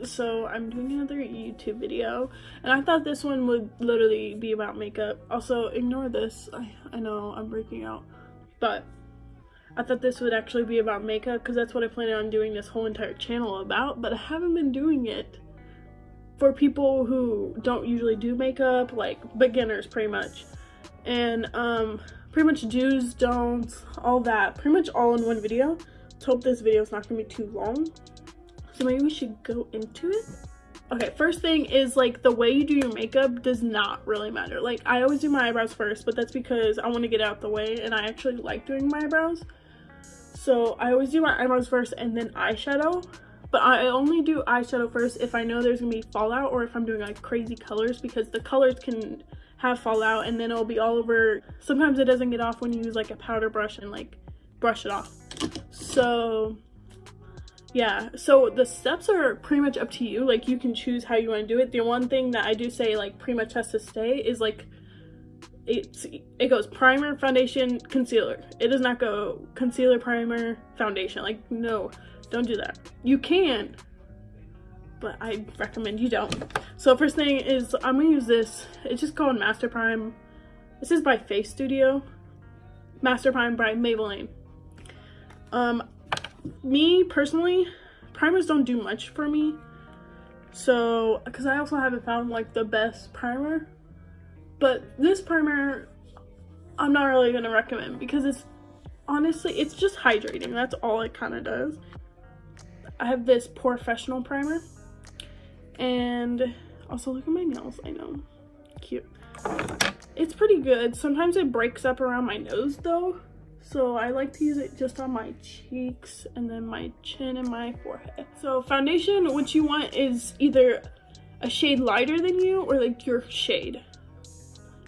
So I'm doing another YouTube video, and I thought this one would literally be about makeup. Also, ignore this. I know I'm breaking out, but I thought this would actually be about makeup because that's what I planned on doing this whole entire channel about, but I haven't been doing it for people who don't usually do makeup, like beginners pretty much. And pretty much do's, don'ts, all that, pretty much all in one video. Let's hope this video is not gonna be too long. So maybe we should go into it. Okay, first thing is, like, the way you do your makeup does not really matter. Like, I always do my eyebrows first, but that's because I want to get out the way and I actually like doing my eyebrows. So I always do my eyebrows first and then eyeshadow. But I only do eyeshadow first if I know there's gonna be fallout, or if I'm doing like crazy colors, because the colors can have fallout and then it'll be all over. Sometimes it doesn't get off when you use like a powder brush and like brush it off. So yeah, so the steps are pretty much up to you. Like, you can choose how you want to do it. The one thing that I do say like pretty much has to stay is like it goes primer, foundation, concealer. It does not go concealer, primer, foundation. Like, no, don't do that. You can, but I recommend you don't. So first thing is, I'm gonna use this. It's just called Master Prime. This is by Face Studio. Master Prime by Maybelline. Me personally, primers don't do much for me. So, because I also haven't found like the best primer. But this primer, I'm not really gonna recommend because it's honestly, it's just hydrating. That's all it kind of does. I have this Professional primer, and also look at my nails. I know, cute. It's pretty good. Sometimes it breaks up around my nose though, so I like to use it just on my cheeks and then my chin and my forehead. So foundation, what you want is either a shade lighter than you or like your shade,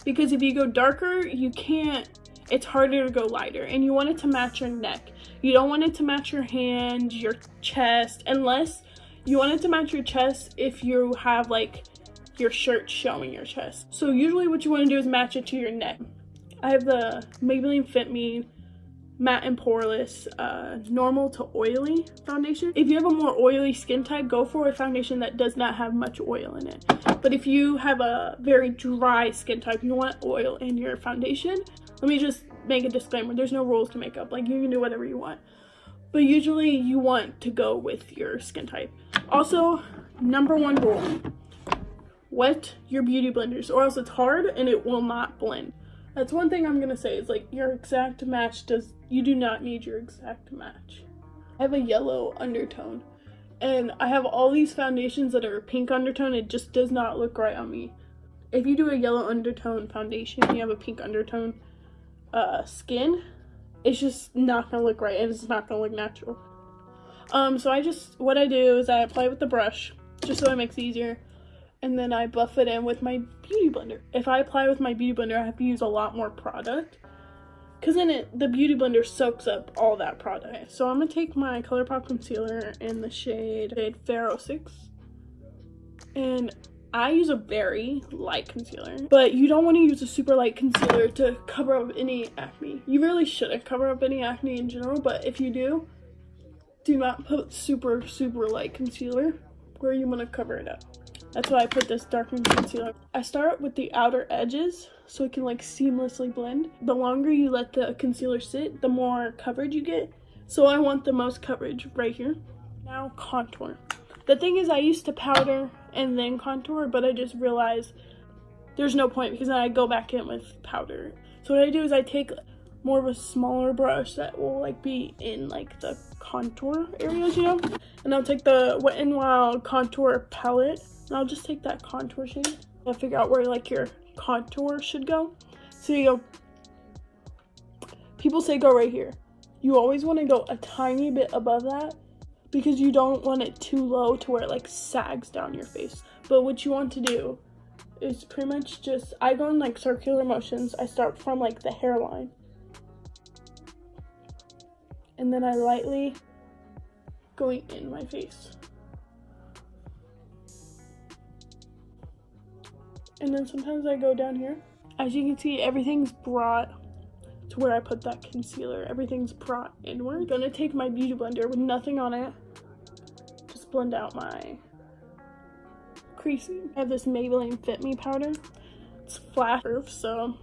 because if you go darker, you can't, it's harder to go lighter, and you want it to match your neck. You don't want it to match your hand, your chest, unless you want it to match your chest if you have like your shirt showing your chest. So usually what you want to do is match it to your neck. I have the Maybelline Fit Me Matte and Poreless normal to oily foundation. If you have a more oily skin type, go for a foundation that does not have much oil in it. But if you have a very dry skin type, you want oil in your foundation. Let me just make a disclaimer, there's no rules to makeup. Like, you can do whatever you want, but usually you want to go with your skin type. Also, number one rule, wet your beauty blenders or else it's hard and it will not blend. That's one thing I'm gonna say, is like, your exact match you do not need your exact match. I have a yellow undertone and I have all these foundations that are pink undertone. It just does not look right on me. If you do a yellow undertone foundation and you have a pink undertone skin, it's just not gonna look right and it's not gonna look natural. So what I do is I apply with the brush just so it makes it easier, and then I buff it in with my beauty blender. If I apply with my beauty blender, I have to use a lot more product because then the beauty blender soaks up all that product. So I'm gonna take my ColourPop concealer in the shade Pharaoh 6, and I use a very light concealer, but you don't want to use a super light concealer to cover up any acne. You really shouldn't cover up any acne in general, but if you do not put super light concealer where you want to cover it up. That's why I put this darkening concealer. I start with the outer edges so it can like seamlessly blend. The longer you let the concealer sit, the more coverage you get. So I want the most coverage right here. Now contour. The thing is, I used to powder and then contour, but I just realized there's no point because then I go back in with powder. So what I do is I take more of a smaller brush that will like be in like the contour areas, you know? And I'll take the Wet n Wild contour palette and I'll just take that contour shade. I'll figure out where like your contour should go. So you go, people say go right here. You always want to go a tiny bit above that, because you don't want it too low to where it like sags down your face. But what you want to do is pretty much just, I go in like circular motions. I start from like the hairline, and then I lightly going in my face. And then sometimes I go down here. As you can see, everything's brought to where I put that concealer. Everything's brought inward. I'm gonna take my beauty blender with nothing on it, just blend out my creasing. I have this Maybelline Fit Me powder. It's flash proof, so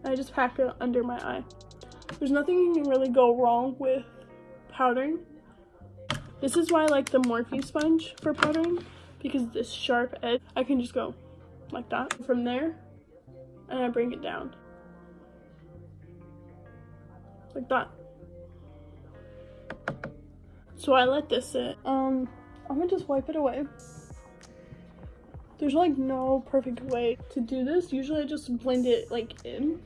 I just pack it under my eye. There's nothing you can really go wrong with powdering. This is why I like the Morphe sponge for powdering, because this sharp edge, I can just go like that from there, and I bring it down like that. So I let this sit. I'm gonna just wipe it away. There's like no perfect way to do this. Usually I just blend it like in.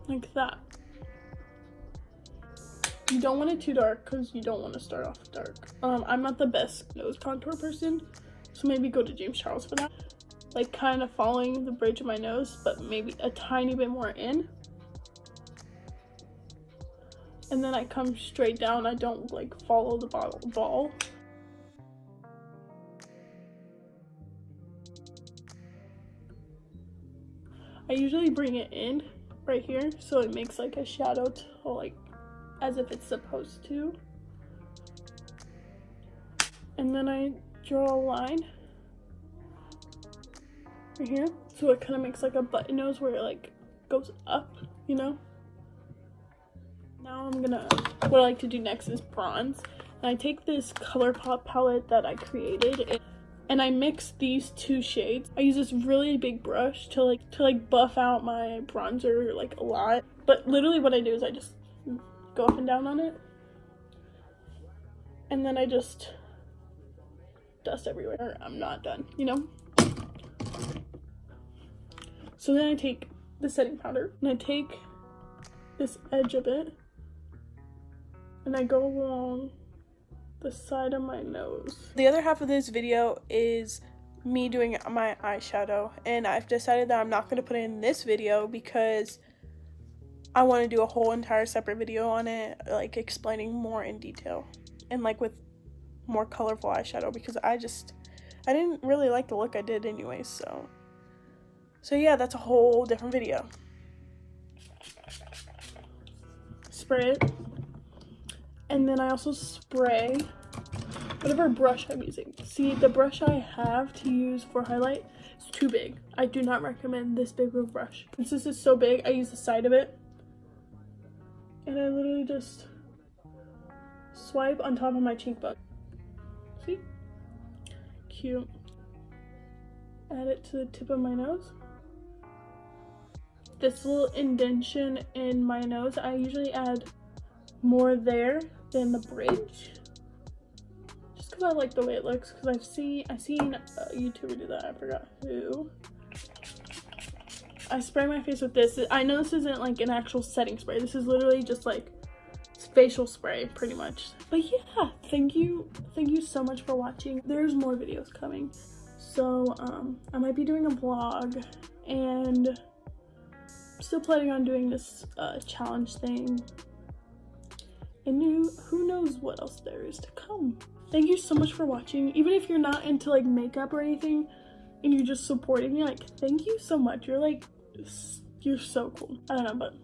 Like that. You don't want it too dark because you don't want to start off dark. I'm not the best nose contour person, so maybe go to James Charles for that. Like kind of following the bridge of my nose, but maybe a tiny bit more in. And then I come straight down. I don't like follow the ball. I usually bring it in right here, so it makes like a shadow to like as if it's supposed to. And then I draw a line right here, so it kind of makes like a button nose where it like goes up, you know. Now what I like to do next is bronze, and I take this ColourPop palette that I created and I mix these two shades. I use this really big brush to like buff out my bronzer like a lot, but literally what I do is I just go up and down on it, and then I just dust everywhere. I'm not done, you know. So then I take the setting powder and I take this edge of it and I go along the side of my nose. The other half of this video is me doing my eyeshadow, and I've decided that I'm not going to put it in this video because I want to do a whole entire separate video on it, like explaining more in detail and like with more colorful eyeshadow, because I didn't really like the look I did anyways. So yeah, that's a whole different video. Spray it, and then I also spray whatever brush I'm using. See, the brush I have to use for highlight is too big. I do not recommend this big of a brush. Since this is so big, I use the side of it, and I literally just swipe on top of my cheekbone. See? Cute. Add it to the tip of my nose. This little indentation in my nose, I usually add more there than the bridge, just because I like the way it looks. Because I've seen a YouTuber do that. I forgot who. I spray my face with this. I know this isn't like an actual setting spray. This is literally just like facial spray, pretty much. But yeah, thank you so much for watching. There's more videos coming, so I might be doing a vlog, and still planning on doing this challenge thing, and who knows what else there is to come. Thank you so much for watching. Even if you're not into like makeup or anything and you're just supporting me, like, thank you so much. You're so cool. I don't know, but